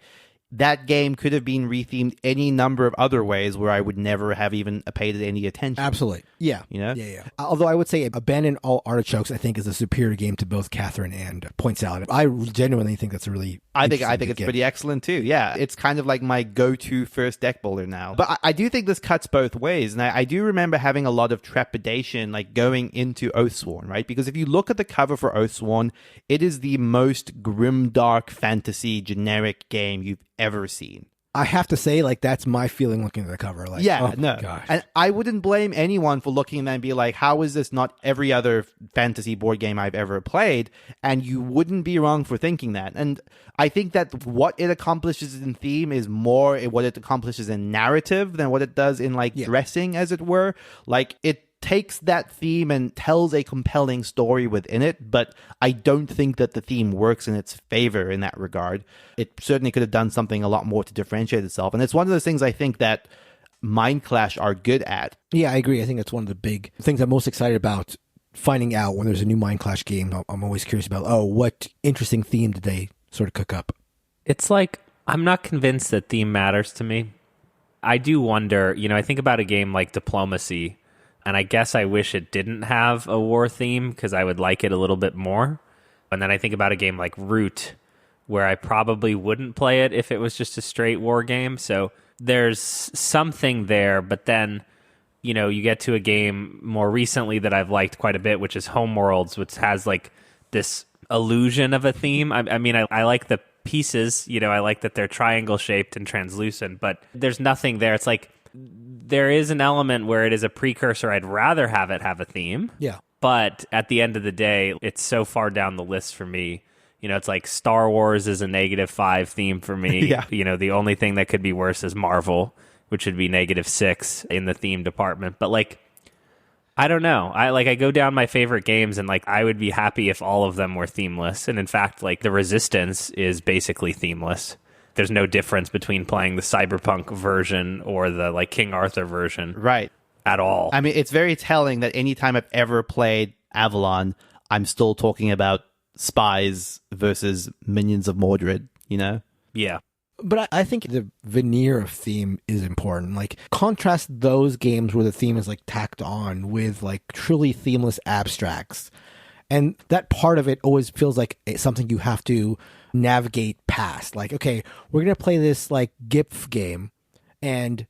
that game could have been rethemed any number of other ways where I would never have even paid it any attention. Absolutely. Yeah. Yeah. Although I would say Abandon All Artichokes, I think, is a superior game to both Catherine and Point Salad. I genuinely think that's a really I think it's pretty excellent too. Yeah, it's kind of like my go-to first deck builder now. But I do think this cuts both ways, and I do remember having a lot of trepidation like going into Oathsworn, right? Because if you look at the cover for Oathsworn, it is the most grimdark fantasy generic game you've ever seen. I have to say, like, that's my feeling looking at the cover. Like, gosh. And I wouldn't blame anyone for looking at that and be like, how is this not every other fantasy board game I've ever played? And you wouldn't be wrong for thinking that. And I think that what it accomplishes in theme is more what it accomplishes in narrative than what it does in dressing, as it were. Like, it takes that theme and tells a compelling story within it, but I don't think that the theme works in its favor in that regard. It certainly could have done something a lot more to differentiate itself, and it's one of those things I think that Mind Clash are good at. Yeah, I agree. I think that's one of the big things I'm most excited about, finding out when there's a new Mind Clash game. I'm always curious about, what interesting theme did they sort of cook up? It's like, I'm not convinced that theme matters to me. I do wonder, I think about a game like Diplomacy, and I guess I wish it didn't have a war theme because I would like it a little bit more. And then I think about a game like Root, where I probably wouldn't play it if it was just a straight war game. So there's something there, but then, you get to a game more recently that I've liked quite a bit, which is Homeworlds, which has like this illusion of a theme. I mean, I like the pieces, I like that they're triangle shaped and translucent, but there's nothing there. It's like, there is an element where it is a precursor. I'd rather have it have a theme. Yeah. But at the end of the day, it's so far down the list for me. It's like Star Wars is a -5 theme for me. Yeah. The only thing that could be worse is Marvel, which would be -6 in the theme department. But like, I don't know. I go down my favorite games and like, I would be happy if all of them were themeless. And in fact, like the Resistance is basically themeless. There's no difference between playing the Cyberpunk version or the like King Arthur version. Right. At all. I mean, it's very telling that anytime I've ever played Avalon, I'm still talking about spies versus minions of Mordred, Yeah. But I think the veneer of theme is important. Like, contrast those games where the theme is like tacked on with like truly themeless abstracts. And that part of it always feels like something you have to navigate past. Like, okay, we're going to play this like GIF game, and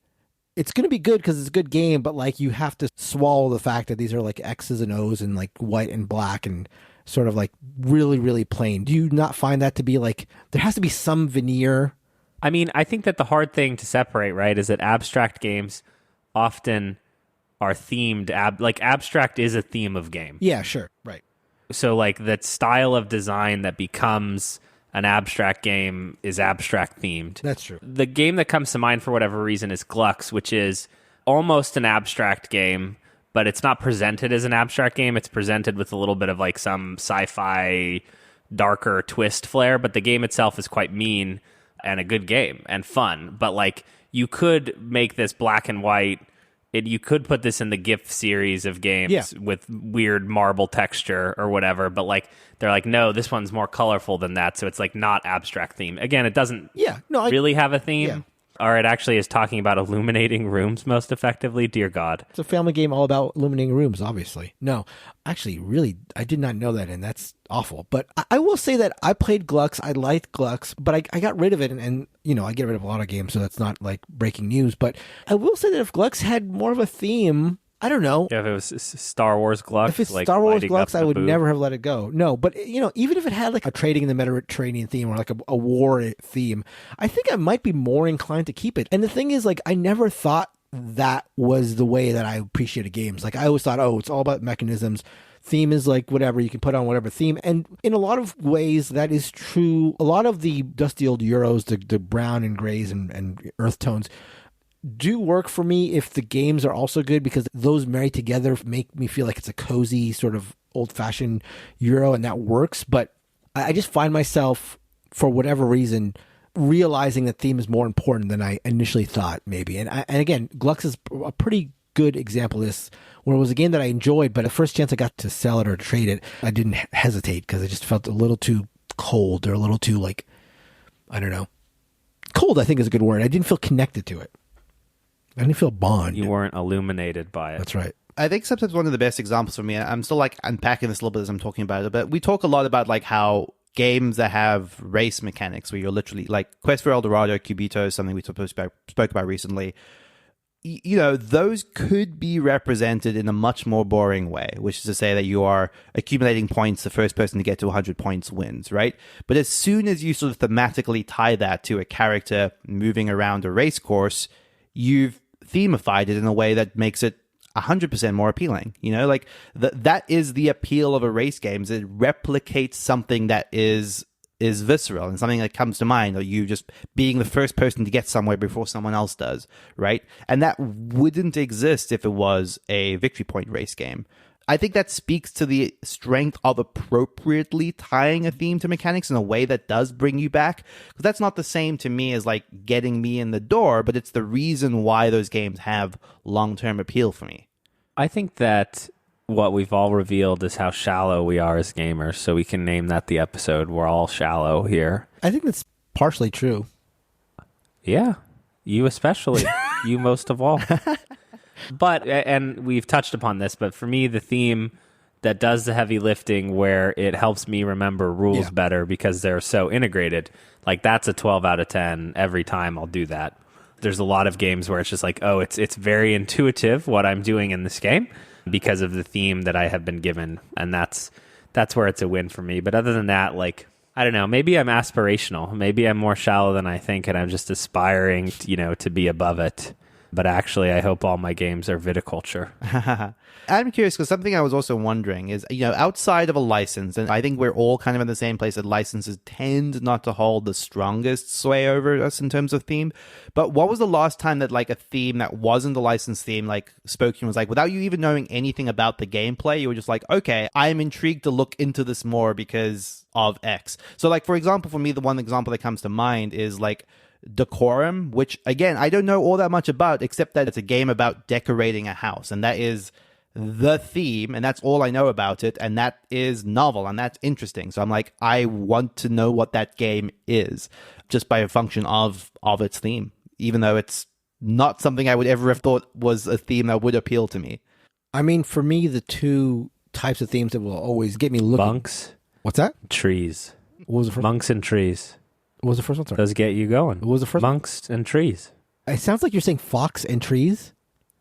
it's going to be good because it's a good game, but like you have to swallow the fact that these are like X's and O's and like white and black and sort of like really, really plain. Do you not find that to be like, there has to be some veneer? I mean, I think that the hard thing to separate, right, is that abstract games often are themed. Like, abstract is a theme of game. Yeah, sure. Right. So like that style of design that becomes an abstract game is abstract themed. That's true. The game that comes to mind for whatever reason is Glüx, which is almost an abstract game, but it's not presented as an abstract game. It's presented with a little bit of like some sci-fi darker twist flair, but the game itself is quite mean and a good game and fun. But like, you could make this black and white. You could put this in the GIF series of games with weird marble texture or whatever, but like they're like, no, this one's more colorful than that, so it's like not abstract theme. Again, it doesn't really have a theme. Yeah. Or it actually is talking about illuminating rooms most effectively. Dear God. It's a family game all about illuminating rooms, obviously. No, actually, really, I did not know that, and that's awful. But I will say that I played Glüx. I liked Glüx, but I got rid of it, and I get rid of a lot of games, so that's not like breaking news. But I will say that if Glüx had more of a theme, I don't know. Yeah, if it was Star Wars Glüx, If it's like Star Wars lighting up Glüx, the I would booth. never have let it go. No, but even if it had like a trading in the Mediterranean theme or like a war theme, I think I might be more inclined to keep it. And the thing is, like, I never thought that was the way that I appreciated games. Like, I always thought, oh, it's all about mechanisms. Theme is like whatever, you can put on whatever theme. And in a lot of ways, that is true. A lot of the dusty old Euros, the brown and grays and earth tones, do work for me if the games are also good, because those married together make me feel like it's a cozy sort of old-fashioned Euro, and that works. But I just find myself, for whatever reason, realizing that theme is more important than I initially thought, maybe. And again, Glüx is a pretty good example of this, where it was a game that I enjoyed, but the first chance I got to sell it or trade it, I didn't hesitate because I just felt a little too cold, or a little too, like, I don't know. Cold, I think, is a good word. I didn't feel connected to it. I didn't feel a bond. You weren't illuminated by it. That's right. I think sometimes one of the best examples for me, I'm still like unpacking this a little bit as I'm talking about it, but we talk a lot about like how games that have race mechanics, where you're literally like Quest for El Dorado, Cubito, something we spoke about recently, those could be represented in a much more boring way, which is to say that you are accumulating points. The first person to get to 100 points wins, right? But as soon as you sort of thematically tie that to a character moving around a race course, you've themified it in a way that makes it 100% more appealing. Like that is the appeal of a race game. It replicates something that is visceral and something that comes to mind, or you just being the first person to get somewhere before someone else does, right? And that wouldn't exist if it was a victory point race game. I think that speaks to the strength of appropriately tying a theme to mechanics in a way that does bring you back. Because that's not the same to me as like getting me in the door, but it's the reason why those games have long-term appeal for me. I think that what we've all revealed is how shallow we are as gamers, so we can name that the episode. We're all shallow here. I think that's partially true. Yeah, you especially. You most of all. But, and we've touched upon this, but for me, the theme that does the heavy lifting, where it helps me remember rules better because they're so integrated, like that's a 12 out of 10 every time I'll do that. There's a lot of games where it's just like, oh, it's very intuitive what I'm doing in this game because of the theme that I have been given, and that's where it's a win for me. But other than that, like, I don't know, maybe I'm aspirational. Maybe I'm more shallow than I think, and I'm just aspiring, to be above it. But actually, I hope all my games are viticulture. I'm curious, because something I was also wondering is, outside of a license, and I think we're all kind of in the same place that licenses tend not to hold the strongest sway over us in terms of theme. But what was the last time that like a theme that wasn't a licensed theme, like spoke to you, was like, without you even knowing anything about the gameplay, you were just like, okay, I'm intrigued to look into this more because of X. So like, for example, for me, the one example that comes to mind is like Décorum, which again, I don't know all that much about, except that it's a game about decorating a house, and that is the theme, and that's all I know about it, and that is novel, and that's interesting. So I'm like, I want to know what that game is, just by a function of its theme, even though it's not something I would ever have thought was a theme that would appeal to me. I mean, for me, the two types of themes that will always get me looking. Bunks. What's that? Trees. What was the first? Monks and trees. What was the first one? Sorry. Those get you going. What was the first? Monks and trees. It sounds like you're saying fox and trees.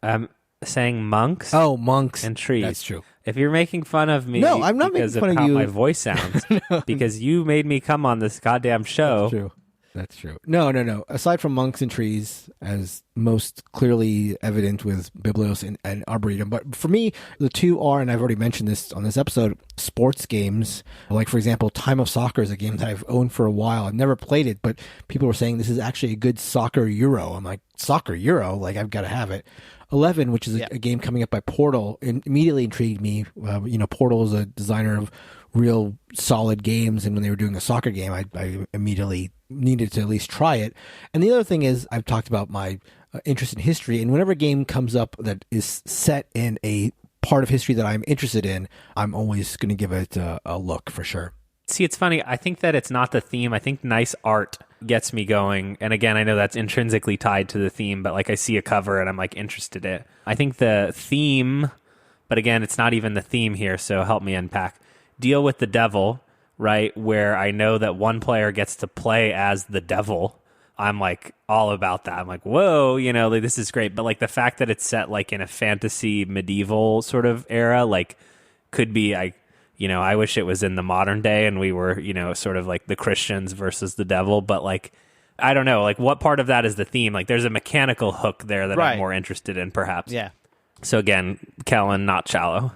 I'm saying monks. Oh, monks and trees. That's true. If you're making fun of me, no, I'm not making fun of how you. My voice sounds because you made me come on this goddamn show. That's true. That's true. No. Aside from monks and trees, as most clearly evident with Biblos and Arboretum, but for me, the two are, and I've already mentioned this on this episode, sports games. Like, for example, Time of Soccer is a game that I've owned for a while. I've never played it, but people were saying this is actually a good soccer Euro. I'm like, soccer Euro? Like, I've got to have it. 11, which is a game coming up by Portal, immediately intrigued me. Portal is a designer of real solid games, and when they were doing a soccer game, I immediately needed to at least try it. And the other thing is, I've talked about my interest in history, and whenever a game comes up that is set in a part of history that I'm interested in, I'm always going to give it a look for sure. See, it's funny. I think that it's not the theme. I think nice art gets me going. And again, I know that's intrinsically tied to the theme, but like I see a cover and I'm like interested in it. I think the theme, but again, it's not even the theme here, so help me unpack. Deal with the devil, right? Where I know that one player gets to play as the devil, I'm like all about that. I'm like, whoa, like, this is great. But like the fact that it's set like in a fantasy medieval sort of era, like could be, I wish it was in the modern day and we were, sort of like the Christians versus the devil. But like, I don't know, like what part of that is the theme? Like there's a mechanical hook there that I'm more interested in perhaps. Yeah. So again, Kellen, not shallow.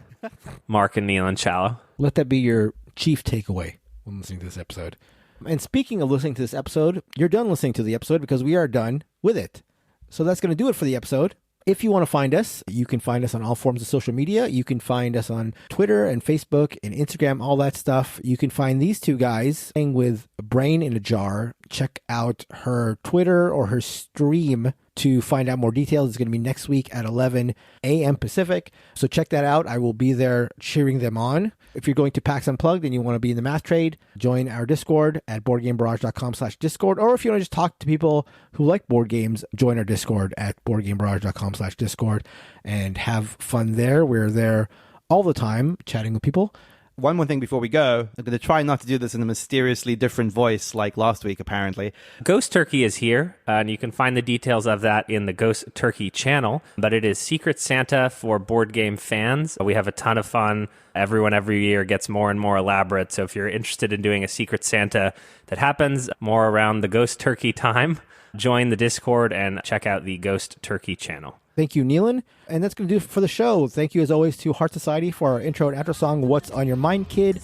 Mark and Nealon, shallow. Let that be your chief takeaway when listening to this episode. And speaking of listening to this episode, you're done listening to the episode because we are done with it. So that's going to do it for the episode. If you want to find us, you can find us on all forms of social media. You can find us on Twitter and Facebook and Instagram, all that stuff. You can find these two guys playing with Brain in a Jar. Check out her Twitter or her stream to find out more details. It's going to be next week at 11 a.m. Pacific. So check that out. I will be there cheering them on. If you're going to PAX Unplugged and you want to be in the math trade, join our Discord at boardgamebarrage.com/Discord. Or if you want to just talk to people who like board games, join our Discord at boardgamebarrage.com/Discord and have fun there. We're there all the time chatting with people. One more thing before we go. I'm going to try not to do this in a mysteriously different voice like last week, apparently. Ghost Turkey is here, and you can find the details of that in the Ghost Turkey channel. But it is Secret Santa for board game fans. We have a ton of fun. Everyone every year gets more and more elaborate. So if you're interested in doing a Secret Santa that happens more around the Ghost Turkey time, join the Discord and check out the Ghost Turkey channel. Thank you, Nealon. And that's going to do it for the show. Thank you, as always, to Heart Society for our intro and outro song, What's on Your Mind, Kid?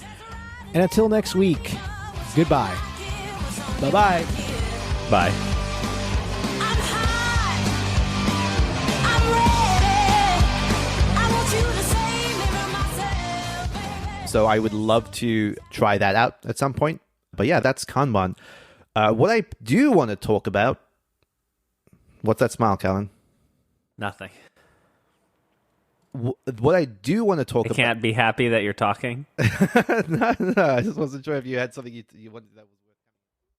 And until next week, goodbye. Bye-bye. Bye. So I would love to try that out at some point. But yeah, that's Kanban. What I do want to talk about... What's that smile, Callan? Nothing. What I do want to talk about... I can't be happy that you're talking. No, I just wasn't sure if you had something you wanted that was...